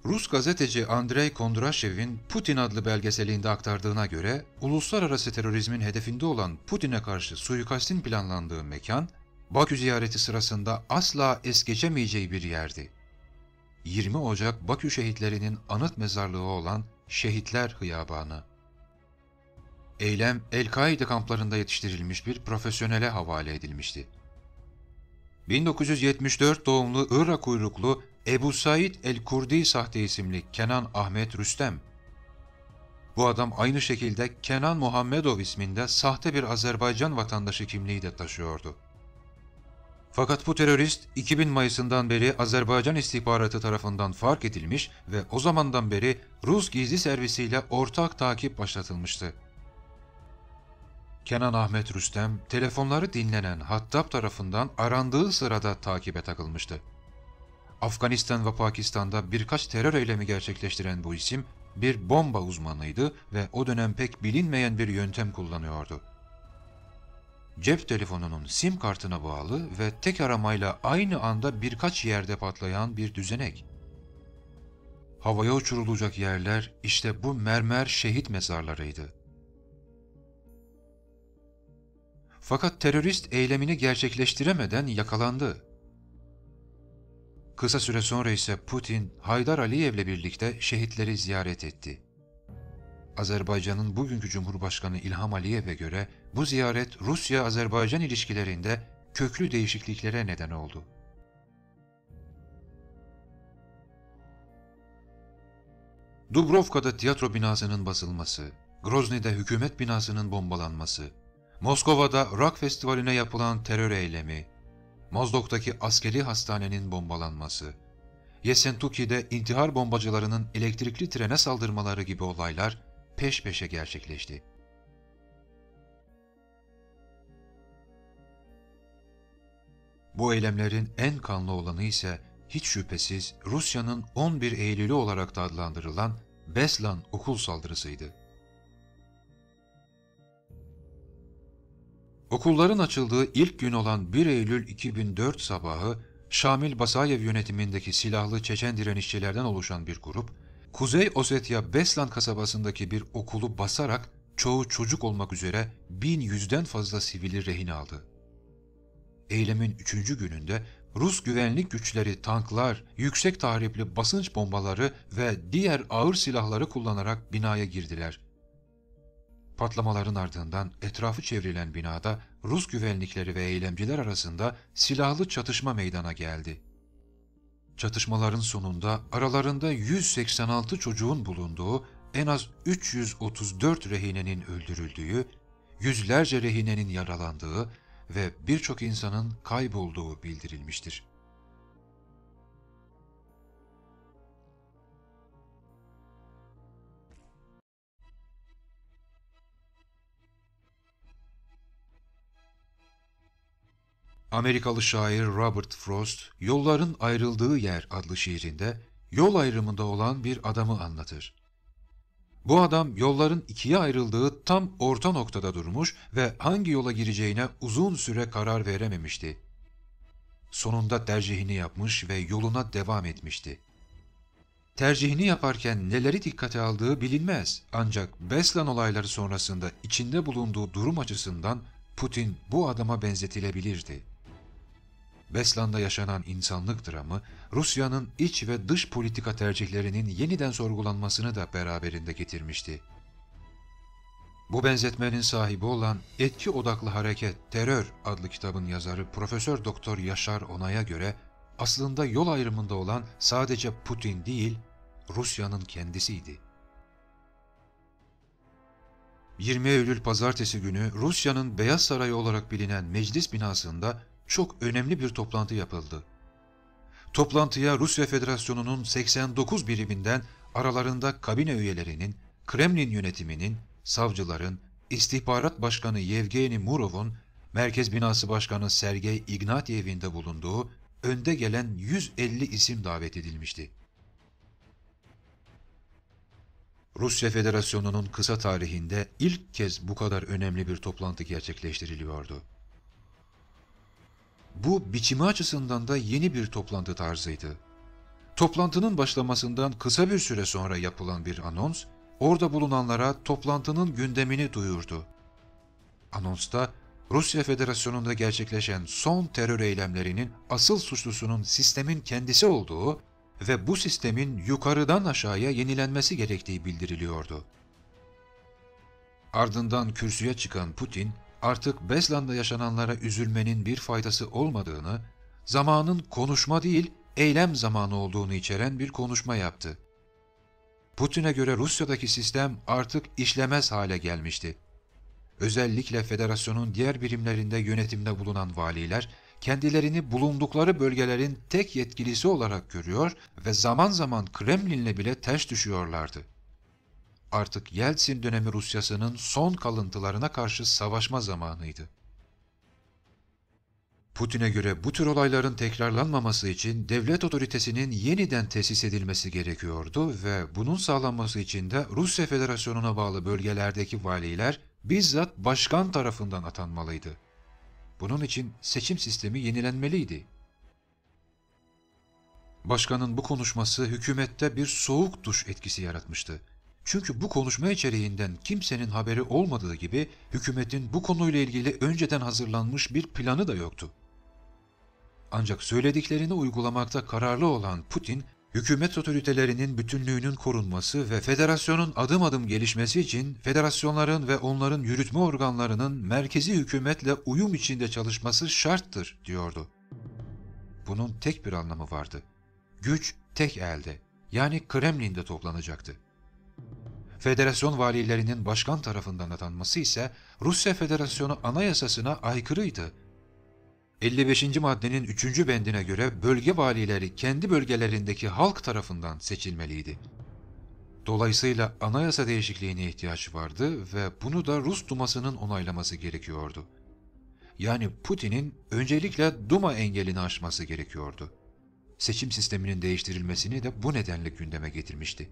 Rus gazeteci Andrei Kondrashev'in Putin adlı belgeselinde aktardığına göre uluslararası terörizmin hedefinde olan Putin'e karşı suikastin planlandığı mekan, Bakü ziyareti sırasında asla es geçemeyeceği bir yerdi. 20 Ocak Bakü şehitlerinin anıt mezarlığı olan Şehitler Hıyabanı. Eylem El-Kaide kamplarında yetiştirilmiş bir profesyonele havale edilmişti. 1974 doğumlu Irak uyruklu Ebu Said el-Kurdi sahte isimli Kenan Ahmet Rüstem. Bu adam aynı şekilde Kenan Muhammedov isminde sahte bir Azerbaycan vatandaşı kimliği de taşıyordu. Fakat bu terörist 2000 Mayıs'ından beri Azerbaycan istihbaratı tarafından fark edilmiş ve o zamandan beri Rus gizli servisiyle ortak takip başlatılmıştı. Kenan Ahmet Rüstem, telefonları dinlenen Hattab tarafından arandığı sırada takibe takılmıştı. Afganistan ve Pakistan'da birkaç terör eylemi gerçekleştiren bu isim, bir bomba uzmanıydı ve o dönem pek bilinmeyen bir yöntem kullanıyordu. Cep telefonunun sim kartına bağlı ve tek aramayla aynı anda birkaç yerde patlayan bir düzenek. Havaya uçurulacak yerler işte bu mermer şehit mezarlarıydı. Fakat terörist eylemini gerçekleştiremeden yakalandı. Kısa süre sonra ise Putin, Haydar Aliyev'le birlikte şehitleri ziyaret etti. Azerbaycan'ın bugünkü Cumhurbaşkanı İlham Aliyev'e göre bu ziyaret Rusya-Azerbaycan ilişkilerinde köklü değişikliklere neden oldu. Dubrovka'da tiyatro binasının basılması, Grozny'de hükümet binasının bombalanması, Moskova'da rock festivaline yapılan terör eylemi, Mozdok'taki askeri hastanenin bombalanması, Yessentuki'de intihar bombacılarının elektrikli trene saldırmaları gibi olaylar peş peşe gerçekleşti. Bu eylemlerin en kanlı olanı ise hiç şüphesiz Rusya'nın 11 Eylül'ü olarak da adlandırılan Beslan okul saldırısıydı. Okulların açıldığı ilk gün olan 1 Eylül 2004 sabahı, Şamil Basayev yönetimindeki silahlı Çeçen direnişçilerden oluşan bir grup, Kuzey Ossetya Beslan kasabasındaki bir okulu basarak çoğu çocuk olmak üzere 1100'den fazla sivili rehin aldı. Eylemin 3. gününde Rus güvenlik güçleri tanklar, yüksek tahripli basınç bombaları ve diğer ağır silahları kullanarak binaya girdiler. Patlamaların ardından etrafı çevrilen binada Rus güvenlikleri ve eylemciler arasında silahlı çatışma meydana geldi. Çatışmaların sonunda aralarında 186 çocuğun bulunduğu, en az 334 rehinenin öldürüldüğü, yüzlerce rehinenin yaralandığı ve birçok insanın kaybolduğu bildirilmiştir. Amerikalı şair Robert Frost, Yolların Ayrıldığı Yer adlı şiirinde yol ayrımında olan bir adamı anlatır. Bu adam yolların ikiye ayrıldığı tam orta noktada durmuş ve hangi yola gireceğine uzun süre karar verememişti. Sonunda tercihini yapmış ve yoluna devam etmişti. Tercihini yaparken neleri dikkate aldığı bilinmez, ancak Beslan olayları sonrasında içinde bulunduğu durum açısından Putin bu adama benzetilebilirdi. Beslan'da yaşanan insanlık dramı, Rusya'nın iç ve dış politika tercihlerinin yeniden sorgulanmasını da beraberinde getirmişti. Bu benzetmenin sahibi olan Etki Odaklı Hareket, Terör adlı kitabın yazarı Profesör Doktor Yaşar Onay'a göre, aslında yol ayrımında olan sadece Putin değil, Rusya'nın kendisiydi. 20 Eylül Pazartesi günü Rusya'nın Beyaz Sarayı olarak bilinen meclis binasında çok önemli bir toplantı yapıldı. Toplantıya Rusya Federasyonu'nun 89 biriminden aralarında kabine üyelerinin, Kremlin yönetiminin, savcıların, İstihbarat Başkanı Yevgeni Murov'un, Merkez Binası Başkanı Sergey Ignatyev'in de bulunduğu önde gelen 150 isim davet edilmişti. Rusya Federasyonu'nun kısa tarihinde ilk kez bu kadar önemli bir toplantı gerçekleştiriliyordu. Bu biçimi açısından da yeni bir toplantı tarzıydı. Toplantının başlamasından kısa bir süre sonra yapılan bir anons, orada bulunanlara toplantının gündemini duyurdu. Anonsta, Rusya Federasyonu'nda gerçekleşen son terör eylemlerinin asıl suçlusunun sistemin kendisi olduğu ve bu sistemin yukarıdan aşağıya yenilenmesi gerektiği bildiriliyordu. Ardından kürsüye çıkan Putin, artık Beslan'da yaşananlara üzülmenin bir faydası olmadığını, zamanın konuşma değil, eylem zamanı olduğunu içeren bir konuşma yaptı. Putin'e göre Rusya'daki sistem artık işlemez hale gelmişti. Özellikle federasyonun diğer birimlerinde yönetimde bulunan valiler, kendilerini bulundukları bölgelerin tek yetkilisi olarak görüyor ve zaman zaman Kremlin'le bile ters düşüyorlardı. Artık Yeltsin dönemi Rusyası'nın son kalıntılarına karşı savaşma zamanıydı. Putin'e göre bu tür olayların tekrarlanmaması için devlet otoritesinin yeniden tesis edilmesi gerekiyordu ve bunun sağlanması için de Rusya Federasyonu'na bağlı bölgelerdeki valiler bizzat başkan tarafından atanmalıydı. Bunun için seçim sistemi yenilenmeliydi. Başkanın bu konuşması hükümette bir soğuk duş etkisi yaratmıştı. Çünkü bu konuşma içeriğinden kimsenin haberi olmadığı gibi hükümetin bu konuyla ilgili önceden hazırlanmış bir planı da yoktu. Ancak söylediklerini uygulamakta kararlı olan Putin, hükümet otoritelerinin bütünlüğünün korunması ve federasyonun adım adım gelişmesi için federasyonların ve onların yürütme organlarının merkezi hükümetle uyum içinde çalışması şarttır, diyordu. Bunun tek bir anlamı vardı. Güç tek elde, yani Kremlin'de toplanacaktı. Federasyon valilerinin başkan tarafından atanması ise Rusya Federasyonu Anayasasına aykırıydı. 55. maddenin 3. bendine göre bölge valileri kendi bölgelerindeki halk tarafından seçilmeliydi. Dolayısıyla anayasa değişikliğine ihtiyaç vardı ve bunu da Rus Duması'nın onaylaması gerekiyordu. Yani Putin'in öncelikle Duma engelini aşması gerekiyordu. Seçim sisteminin değiştirilmesini de bu nedenle gündeme getirmişti.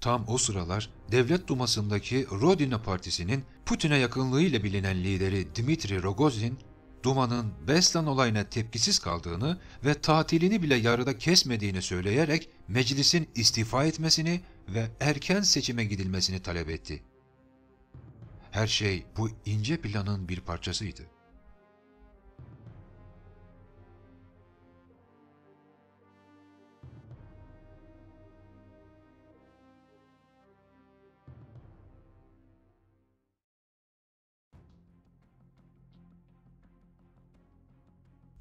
Tam o sıralar Devlet Duması'ndaki Rodina Partisi'nin Putin'e yakınlığıyla bilinen lideri Dmitri Rogozin, Duma'nın Beslan olayına tepkisiz kaldığını ve tatilini bile yarıda kesmediğini söyleyerek meclisin istifa etmesini ve erken seçime gidilmesini talep etti. Her şey bu ince planın bir parçasıydı.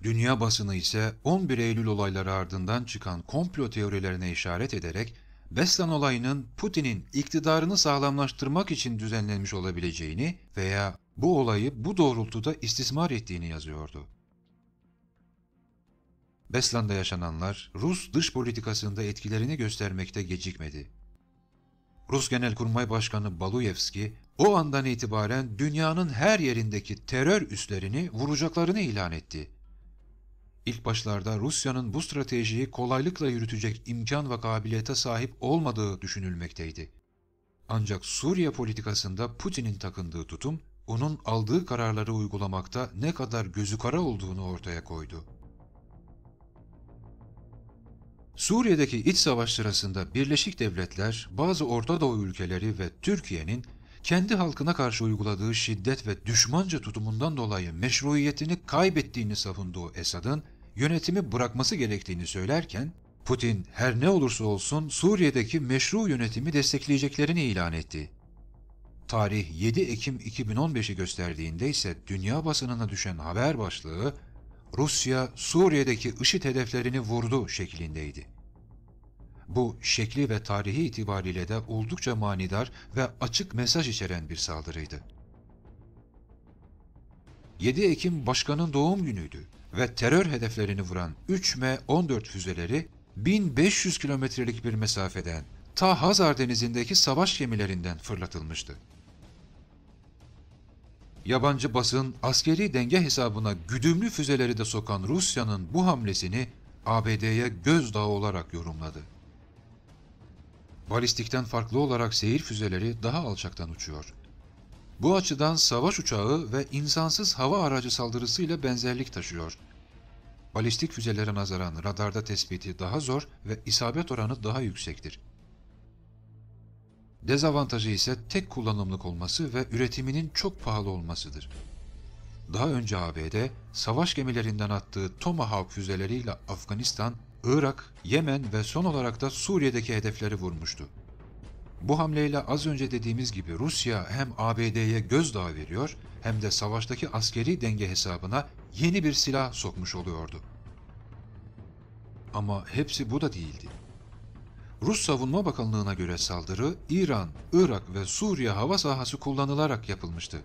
Dünya basını ise 11 Eylül olayları ardından çıkan komplo teorilerine işaret ederek Beslan olayının Putin'in iktidarını sağlamlaştırmak için düzenlenmiş olabileceğini veya bu olayı bu doğrultuda istismar ettiğini yazıyordu. Beslan'da yaşananlar Rus dış politikasında etkilerini göstermekte gecikmedi. Rus Genelkurmay Başkanı Baluyevski o andan itibaren dünyanın her yerindeki terör üslerini vuracaklarını ilan etti. İlk başlarda Rusya'nın bu stratejiyi kolaylıkla yürütecek imkan ve kabiliyete sahip olmadığı düşünülmekteydi. Ancak Suriye politikasında Putin'in takındığı tutum, onun aldığı kararları uygulamakta ne kadar gözü kara olduğunu ortaya koydu. Suriye'deki iç savaş sırasında Birleşik Devletler, bazı Orta Doğu ülkeleri ve Türkiye'nin kendi halkına karşı uyguladığı şiddet ve düşmanca tutumundan dolayı meşruiyetini kaybettiğini savunduğu Esad'ın yönetimi bırakması gerektiğini söylerken, Putin her ne olursa olsun Suriye'deki meşru yönetimi destekleyeceklerini ilan etti. Tarih 7 Ekim 2015'i gösterdiğinde ise dünya basınına düşen haber başlığı, Rusya Suriye'deki IŞİD hedeflerini vurdu şeklindeydi. Bu şekli ve tarihi itibariyle de oldukça manidar ve açık mesaj içeren bir saldırıydı. 7 Ekim Başkan'ın doğum günüydü ve terör hedeflerini vuran 3M-14 füzeleri 1500 kilometrelik bir mesafeden ta Hazar Denizi'ndeki savaş gemilerinden fırlatılmıştı. Yabancı basın askeri denge hesabına güdümlü füzeleri de sokan Rusya'nın bu hamlesini ABD'ye gözdağı olarak yorumladı. Balistikten farklı olarak seyir füzeleri daha alçaktan uçuyor. Bu açıdan savaş uçağı ve insansız hava aracı saldırısıyla benzerlik taşıyor. Balistik füzelere nazaran radarda tespiti daha zor ve isabet oranı daha yüksektir. Dezavantajı ise tek kullanımlık olması ve üretiminin çok pahalı olmasıdır. Daha önce ABD, savaş gemilerinden attığı Tomahawk füzeleriyle Afganistan, Irak, Yemen ve son olarak da Suriye'deki hedefleri vurmuştu. Bu hamleyle az önce dediğimiz gibi Rusya hem ABD'ye gözdağı veriyor hem de savaştaki askeri denge hesabına yeni bir silah sokmuş oluyordu. Ama hepsi bu da değildi. Rus Savunma Bakanlığı'na göre saldırı İran, Irak ve Suriye hava sahası kullanılarak yapılmıştı.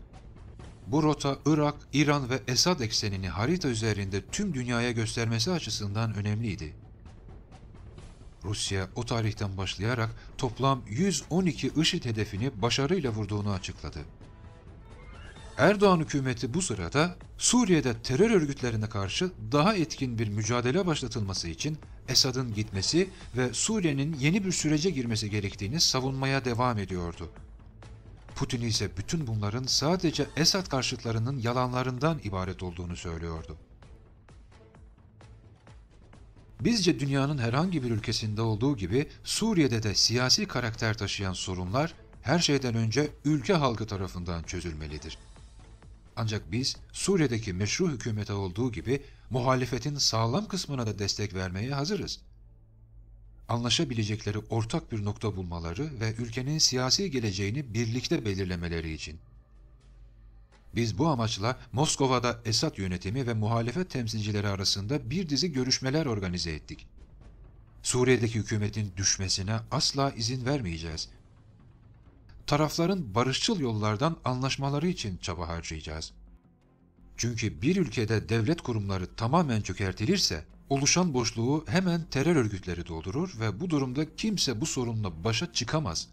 Bu rota Irak, İran ve Esad eksenini harita üzerinde tüm dünyaya göstermesi açısından önemliydi. Rusya o tarihten başlayarak toplam 112 IŞİD hedefini başarıyla vurduğunu açıkladı. Erdoğan hükümeti bu sırada Suriye'de terör örgütlerine karşı daha etkin bir mücadele başlatılması için Esad'ın gitmesi ve Suriye'nin yeni bir sürece girmesi gerektiğini savunmaya devam ediyordu. Putin ise bütün bunların sadece Esad karşıtlarının yalanlarından ibaret olduğunu söylüyordu. Bizce dünyanın herhangi bir ülkesinde olduğu gibi Suriye'de de siyasi karakter taşıyan sorunlar her şeyden önce ülke halkı tarafından çözülmelidir. Ancak biz Suriye'deki meşru hükümete olduğu gibi muhalefetin sağlam kısmına da destek vermeye hazırız. Anlaşabilecekleri ortak bir nokta bulmaları ve ülkenin siyasi geleceğini birlikte belirlemeleri için. Biz bu amaçla Moskova'da Esad yönetimi ve muhalefet temsilcileri arasında bir dizi görüşmeler organize ettik. Suriye'deki hükümetin düşmesine asla izin vermeyeceğiz. Tarafların barışçıl yollardan anlaşmaları için çaba harcayacağız. Çünkü bir ülkede devlet kurumları tamamen çökertilirse, oluşan boşluğu hemen terör örgütleri doldurur ve bu durumda kimse bu sorunla başa çıkamaz.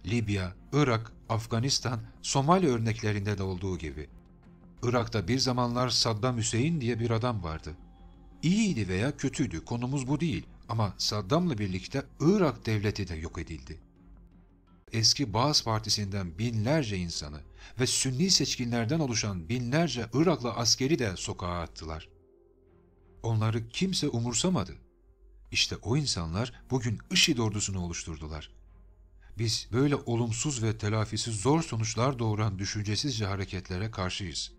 Libya, Irak, Afganistan, Somali örneklerinde de olduğu gibi. Irak'ta bir zamanlar Saddam Hüseyin diye bir adam vardı. İyiydi veya kötüydü, konumuz bu değil ama Saddam'la birlikte Irak devleti de yok edildi. Eski Baas Partisi'nden binlerce insanı ve Sünni seçkinlerden oluşan binlerce Iraklı askeri de sokağa attılar. Onları kimse umursamadı. İşte o insanlar bugün IŞİD ordusunu oluşturdular. Biz böyle olumsuz ve telafisi zor sonuçlar doğuran düşüncesizce hareketlere karşıyız.